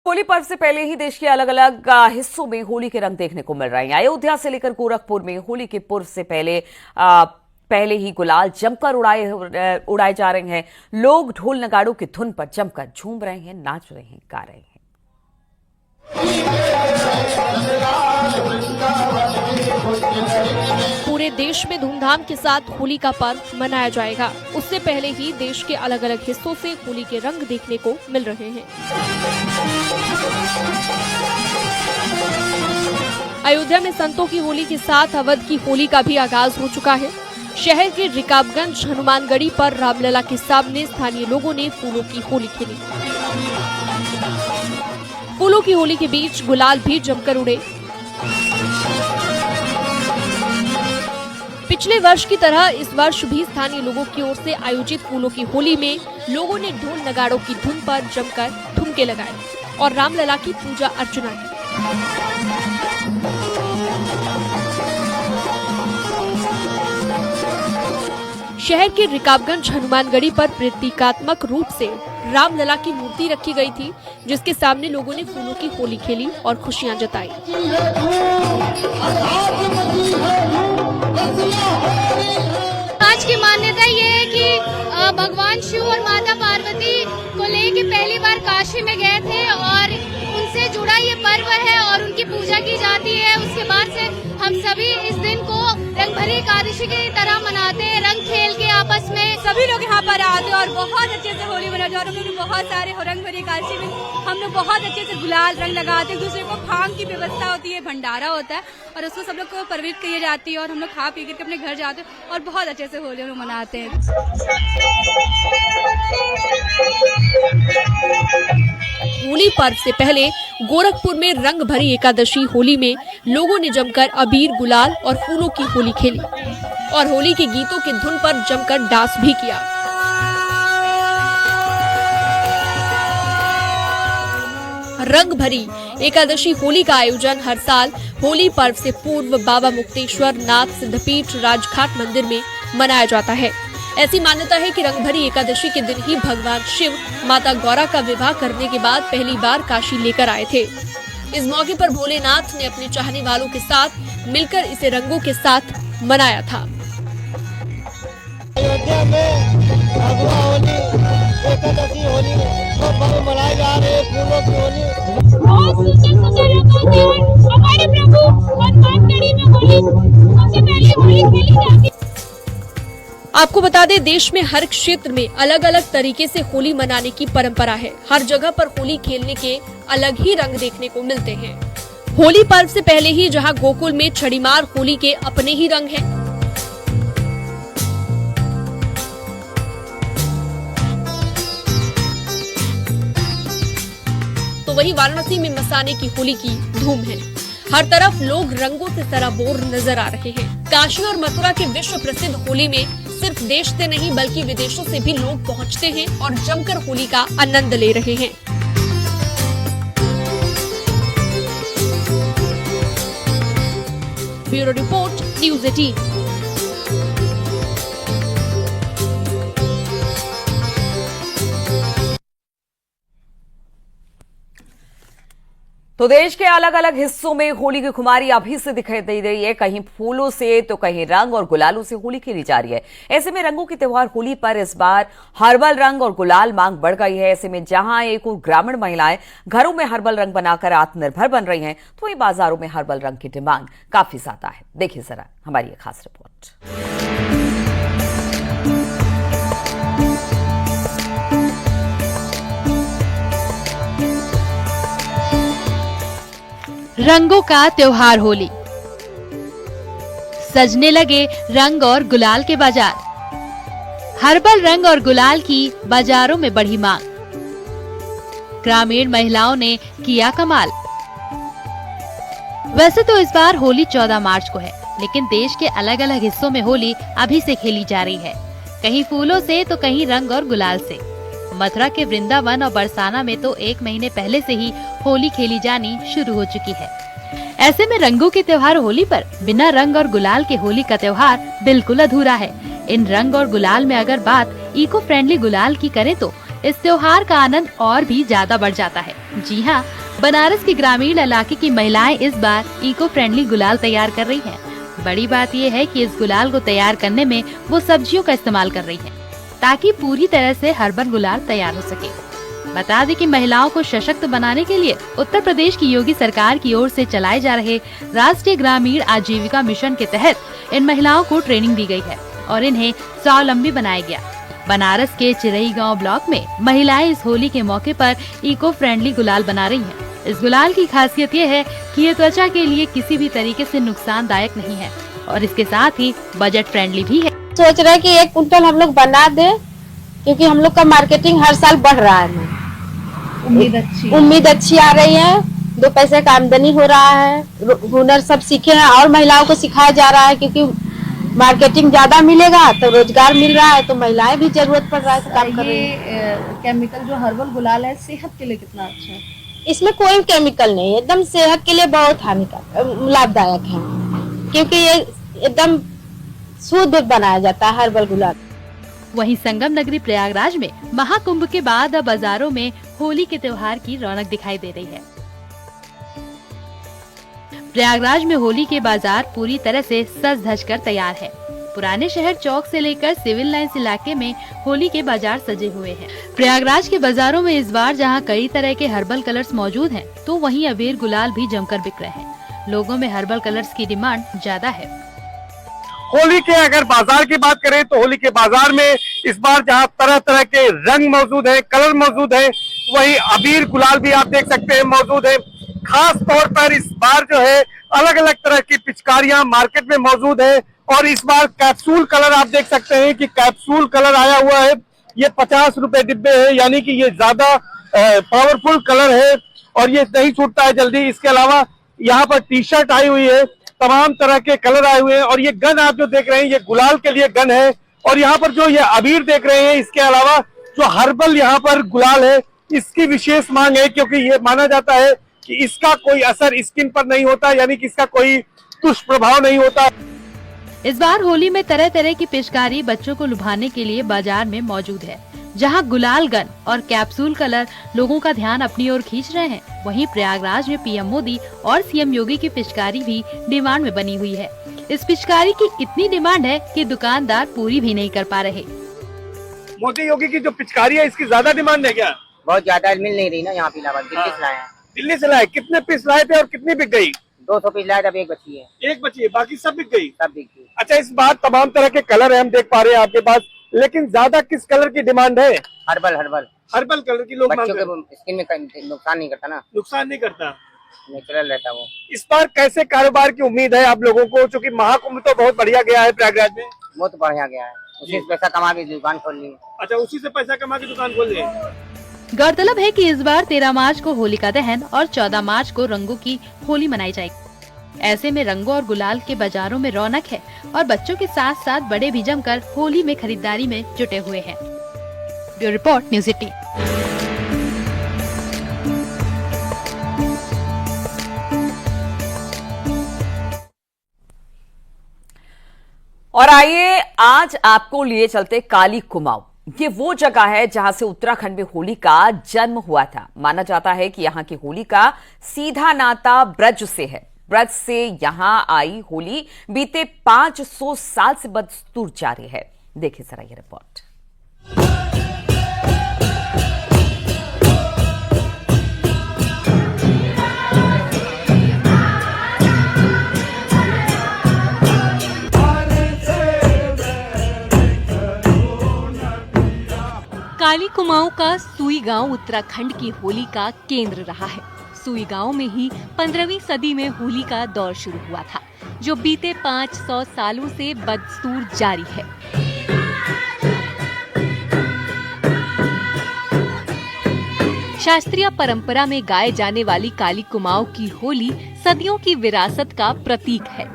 होली पर्व से पहले ही देश के अलग अलग हिस्सों में होली के रंग देखने को मिल रहे हैं। अयोध्या से लेकर गोरखपुर में होली के पूर्व से पहले ही गुलाल जमकर उड़ाए जा रहे हैं। लोग ढोल नगाड़ों की धुन पर जमकर झूम रहे हैं, नाच रहे हैं, गा रहे हैं। पूरे देश में धूमधाम के साथ होली का पर्व मनाया जाएगा। उससे पहले ही देश के अलग अलग हिस्सों से होली के रंग देखने को मिल रहे हैं। अयोध्या में संतों की होली के साथ अवध की होली का भी आगाज हो चुका है। शहर के रिकाबगंज हनुमानगढ़ी पर रामलला के सामने स्थानीय लोगों ने फूलों की होली खेली। फूलों की होली के बीच गुलाल भी जमकर उड़े। पिछले वर्ष की तरह इस वर्ष भी स्थानीय लोगों की ओर से आयोजित फूलों की होली में लोगों ने ढोल नगाड़ों की धुन पर जमकर ठुमके लगाए और रामलला की पूजा अर्चना की। शहर के रिकाबगंज हनुमानगढ़ी पर प्रतीकात्मक रूप से रामलला की मूर्ति रखी गई थी, जिसके सामने लोगों ने फूलों की होली खेली और खुशियां जताई। आज की मान्यता ये है कि भगवान शिव और माता पार्वती को लेके पहली बार काशी में गए थे और उनसे जुड़ा ये पर्व है और उनकी पूजा की जाती है। उसके बाद से हम सभी इस दिन को रंगभरी एकादशी की तरह मनाते हैं, रंग खेल के आपस में सभी लोग यहाँ पर आते हैं और बहुत अच्छे से होली मनाते हैं। और हम लोग बहुत सारे रंगभरी एकादशी में हम लोग बहुत अच्छे से गुलाल रंग लगाते हैं। दूसरे को भांग की व्यवस्था होती है, भंडारा होता है और उसको सब लोग को परवित की जाती है और हम लोग खा पी करके अपने घर जाते हैं और बहुत अच्छे से होली हम लोग मनाते हैं। होली पर्व से पहले गोरखपुर में रंग भरी एकादशी होली में लोगों ने जमकर अबीर, गुलाल और फूलों की होली खेली और होली के गीतों की धुन पर जमकर डांस भी किया। रंग भरी एकादशी होली का आयोजन हर साल होली पर्व से पूर्व बाबा मुक्तेश्वर नाथ सिद्धपीठ राजघाट मंदिर में मनाया जाता है। ऐसी मान्यता है कि रंगभरी एकादशी के दिन ही भगवान शिव माता गौरा का विवाह करने के बाद पहली बार काशी लेकर आए थे। इस मौके पर भोलेनाथ ने अपने चाहने वालों के साथ मिलकर इसे रंगों के साथ मनाया था। अयोध्या में भगवा होली, एकादशी होली मनाए जा रहे हैं। फूलों की होली हमारे प्रभु हनुमानगढ़ी में होली सबसे पहले होली खेली जाती है। आपको बता दें, देश में हर क्षेत्र में अलग अलग तरीके से होली मनाने की परंपरा है। हर जगह पर होली खेलने के अलग ही रंग देखने को मिलते हैं। होली पर्व से पहले ही जहां गोकुल में छड़ीमार होली के अपने ही रंग हैं, तो वहीं वाराणसी में मसाने की होली की धूम है। हर तरफ लोग रंगों से सराबोर नजर आ रहे हैं। काशी और मथुरा के विश्व प्रसिद्ध होली में सिर्फ देश से नहीं बल्कि विदेशों से भी लोग पहुंचते हैं और जमकर होली का आनंद ले रहे हैं। Bureau report, news 18। तो देश के अलग अलग हिस्सों में होली की खुमारी अभी से दिखाई दे रही है। कहीं फूलों से तो कहीं रंग और गुलालों से होली खेली जा रही है। ऐसे में रंगों के त्योहार होली पर इस बार हर्बल रंग और गुलाल मांग बढ़ गई है। ऐसे में जहां एक और ग्रामीण महिलाएं घरों में हर्बल रंग बनाकर आत्मनिर्भर बन रही हैं, तो वहीं बाजारों में हर्बल रंग की डिमांड काफी ज्यादा है। देखिए जरा हमारी एक खास रिपोर्ट। रंगों का त्योहार होली, सजने लगे रंग और गुलाल के बाजार। हर्बल रंग और गुलाल की बाजारों में बढ़ी मांग। ग्रामीण महिलाओं ने किया कमाल। वैसे तो इस बार होली 14 मार्च को है, लेकिन देश के अलग अलग हिस्सों में होली अभी से खेली जा रही है। कहीं फूलों से तो कहीं रंग और गुलाल से। मथुरा के वृंदावन और बरसाना में तो 1 महीने पहले से ही होली खेली जानी शुरू हो चुकी है। ऐसे में रंगों के त्योहार होली पर बिना रंग और गुलाल के होली का त्योहार बिल्कुल अधूरा है। इन रंग और गुलाल में अगर बात इको फ्रेंडली गुलाल की करें तो इस त्योहार का आनंद और भी ज्यादा बढ़ जाता है। जी हाँ, बनारस के ग्रामीण इलाके की महिलाएं इस बार इको फ्रेंडली गुलाल तैयार कर रही हैं। बड़ी बात यह है कि इस गुलाल को तैयार करने में वो सब्जियों का इस्तेमाल कर रही हैं, ताकि पूरी तरह से हर्बल गुलाल तैयार हो सके। बता दें कि महिलाओं को सशक्त बनाने के लिए उत्तर प्रदेश की योगी सरकार की ओर से चलाए जा रहे राष्ट्रीय ग्रामीण आजीविका मिशन के तहत इन महिलाओं को ट्रेनिंग दी गई है और इन्हें स्वावलंबी बनाया गया। बनारस के चिरई गांव ब्लॉक में महिलाएं इस होली के मौके पर इको फ्रेंडली गुलाल बना रही हैं। इस गुलाल की खासियत ये है कि ये त्वचा के लिए किसी भी तरीके से नुकसानदायक नहीं है और इसके साथ ही बजट फ्रेंडली भी है। सोच रहे हैं कि 1 कुंटल हम लोग बना दे, क्योंकि हम लोग का मार्केटिंग हर साल बढ़ रहा है। उम्मीद अच्छी आ रही है, 2 पैसे का आमदनी हो रहा है, हुनर सब सीखे हैं और महिलाओं को सिखाया जा रहा है, क्योंकि मार्केटिंग ज्यादा मिलेगा तो रोजगार मिल रहा है, तो महिलाएं भी जरूरत पड़ रहा है काम कर रही है। केमिकल जो हर्बल गुलाल है सेहत के लिए कितना अच्छा है? इसमें कोई केमिकल नहीं है, एकदम सेहत के लिए बहुत हानिकारक लाभदायक है, क्योंकि ये एकदम शुद्ध बनाया जाता है हर्बल गुलाल। वहीं संगम नगरी प्रयागराज में महाकुंभ के बाद अब बाजारों में होली के त्योहार की रौनक दिखाई दे रही है। प्रयागराज में होली के बाजार पूरी तरह से सज धज कर तैयार है। पुराने शहर चौक से लेकर सिविल लाइंस इलाके में होली के बाजार सजे हुए हैं। प्रयागराज के बाजारों में इस बार जहां कई तरह के हर्बल कलर्स मौजूद हैं, तो वहीं अबीर गुलाल भी जमकर बिक रहे हैं। लोगों में हर्बल कलर्स की डिमांड ज्यादा है। होली के अगर बाजार की बात करें तो होली के बाजार में इस बार जहां तरह तरह के रंग मौजूद है, कलर मौजूद है, वहीं अबीर गुलाल भी आप देख सकते हैं मौजूद है। खास तौर पर इस बार जो है अलग अलग तरह की पिचकारियां मार्केट में मौजूद है और इस बार कैप्सूल कलर आप देख सकते हैं कि कैप्सूल कलर आया हुआ है। ये 50 रुपए डिब्बे है, यानी कि ये ज्यादा पावरफुल कलर है और ये नहीं छूटता है जल्दी। इसके अलावा यहाँ पर टी शर्ट आई हुई है, तमाम तरह के कलर आए हुए हैं और ये गन आप जो देख रहे हैं ये गुलाल के लिए गन है। और यहाँ पर जो ये अबीर देख रहे हैं, इसके अलावा जो हर्बल यहाँ पर गुलाल है इसकी विशेष मांग है, क्योंकि ये माना जाता है कि इसका कोई असर स्किन पर नहीं होता, यानी कि इसका कोई दुष्प्रभाव नहीं होता। इस बार होली में तरह तरह की पिचकारी बच्चों को लुभाने के लिए बाजार में मौजूद है। जहां गुलाल गन और कैप्सूल कलर लोगों का ध्यान अपनी ओर खींच रहे हैं, वहीं प्रयागराज में पीएम मोदी और सीएम योगी की पिचकारी भी डिमांड में बनी हुई है। इस पिचकारी की इतनी डिमांड है कि दुकानदार पूरी भी नहीं कर पा रहे। मोदी योगी की जो पिचकारी है इसकी ज्यादा डिमांड है क्या? बहुत ज्यादा मिल नहीं रही ना यहाँ पे इलाहाबाद। दिल्ली से लाए हैं। दिल्ली से लाए? कितने पीस लाए थे और कितनी बिक गई? 200 पीस लाए थे, अब 1 बची है। 1 बची है, बाकी सब बिक गई? सब बिक गई। अच्छा, इस बार तमाम तरह के कलर है हम देख पा रहे हैं आपके पास, लेकिन ज्यादा किस कलर की डिमांड है? हर्बल हर्बल हर्बल कलर की लोग मांग बच्चों रहे हैं। के स्किन में नुकसान नहीं करता ना। नुकसान नहीं करता, नेचुरल रहता वो। इस बार कैसे कारोबार की उम्मीद है आप लोगों को, क्योंकि महाकुंभ तो बहुत बढ़िया गया है प्रयागराज में? वो तो बढ़िया गया है, उसी से पैसा कमा के दुकान खोल ली। अच्छा, उसी से पैसा कमा के दुकान खोल ली। गौरतलब है कि इस बार 13 मार्च को होलिका दहन और 14 मार्च को रंगों की होली मनाई जाएगी। ऐसे में रंगों और गुलाल के बाजारों में रौनक है और बच्चों के साथ साथ बड़े भी जमकर होली में खरीदारी में जुटे हुए हैं। Bureau report, news 18। और आइए आज आपको लिए चलते काली कुमाऊं। ये वो जगह है जहां से उत्तराखंड में होली का जन्म हुआ था। माना जाता है कि यहां की होली का सीधा नाता ब्रज से है। ब्रज से यहां आई होली बीते 500 साल से बदस्तूर जारी है। देखिए जरा ये रिपोर्ट। काली कुमाऊं का सुई गांव उत्तराखंड की होली का केंद्र रहा है। सुई गांव में ही 15वीं सदी में होली का दौर शुरू हुआ था, जो बीते 500 सालों से बदस्तूर जारी है। शास्त्रीय परंपरा में गाए जाने वाली काली कुमाऊं की होली सदियों की विरासत का प्रतीक है।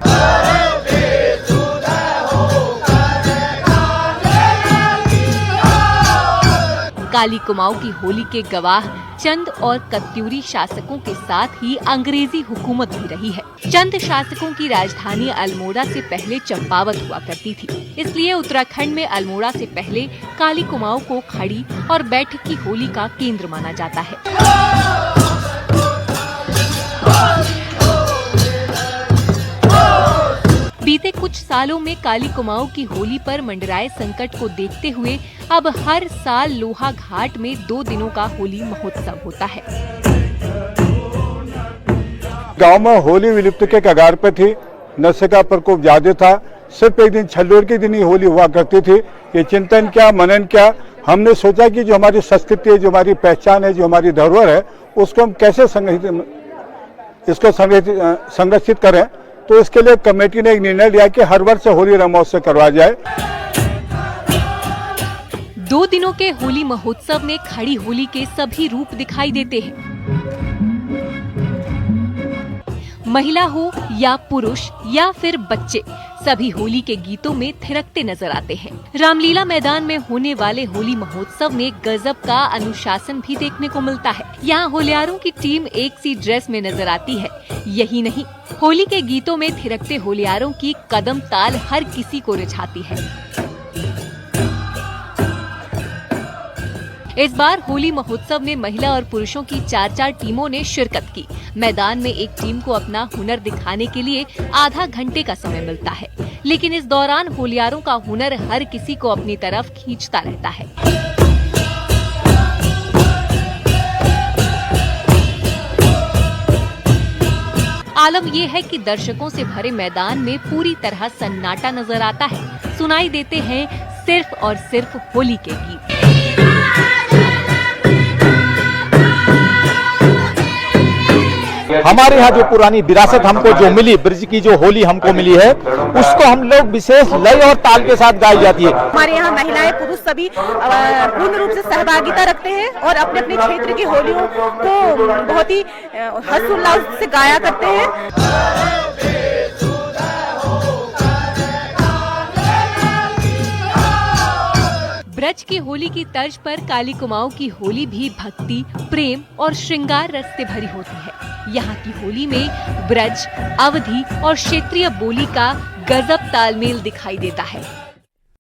काली कुमाऊं की होली के गवाह चंद और कत्यूरी शासकों के साथ ही अंग्रेजी हुकूमत भी रही है। चंद शासकों की राजधानी अल्मोड़ा से पहले चंपावत हुआ करती थी, इसलिए उत्तराखंड में अल्मोड़ा से पहले काली कुमाऊं को खड़ी और बैठक की होली का केंद्र माना जाता है। बीते कुछ सालों में काली कुमाऊं की होली पर मंडराए संकट को देखते हुए अब हर साल लोहा घाट में 2 दिनों का होली महोत्सव होता है। गांव में होली विलुप्त के कगार पर थी, नशे का प्रकोप ज्यादा था, सिर्फ एक दिन छल्लोर के दिन ही होली हुआ करती थी। ये चिंतन क्या, मनन क्या, हमने सोचा कि जो हमारी संस्कृति है, जो हमारी पहचान है, जो हमारी धरोहर है, उसको हम कैसे संरक्षित करें। तो इसके लिए कमेटी ने एक निर्णय लिया कि हर वर्ष होली रंग महोत्सव करवाया जाए। 2 दिनों के होली महोत्सव में खड़ी होली के सभी रूप दिखाई देते हैं। महिला हो या पुरुष या फिर बच्चे, सभी होली के गीतों में थिरकते नजर आते हैं। रामलीला मैदान में होने वाले होली महोत्सव में गजब का अनुशासन भी देखने को मिलता है। यहाँ होलियारों की टीम एक सी ड्रेस में नजर आती है। यही नहीं, होली के गीतों में थिरकते होलियारों की कदम ताल हर किसी को रिझाती है। इस बार होली महोत्सव में महिला और पुरुषों की 4-4 टीमों ने शिरकत की। मैदान में एक टीम को अपना हुनर दिखाने के लिए आधा घंटे का समय मिलता है, लेकिन इस दौरान होलियारों का हुनर हर किसी को अपनी तरफ खींचता रहता है। आलम यह है कि दर्शकों से भरे मैदान में पूरी तरह सन्नाटा नजर आता है। सुनाई देते हैं सिर्फ और सिर्फ होली के गीत। हमारे यहाँ जो पुरानी विरासत हमको जो मिली, ब्रज की जो होली हमको मिली है, उसको हम लोग विशेष लय और ताल के साथ गाई जाती है। हमारे यहाँ महिलाएं पुरुष सभी पूर्ण रूप से सहभागिता रखते हैं और अपने अपने क्षेत्र की होलियों को बहुत ही हर्षोल्लास से गाया करते हैं। ब्रज की होली की तर्ज पर काली कुमाऊं की होली भी भक्ति, प्रेम और श्रृंगार रस से भरी होती है। यहाँ की होली में ब्रज, अवधी और क्षेत्रीय बोली का गजब तालमेल दिखाई देता है।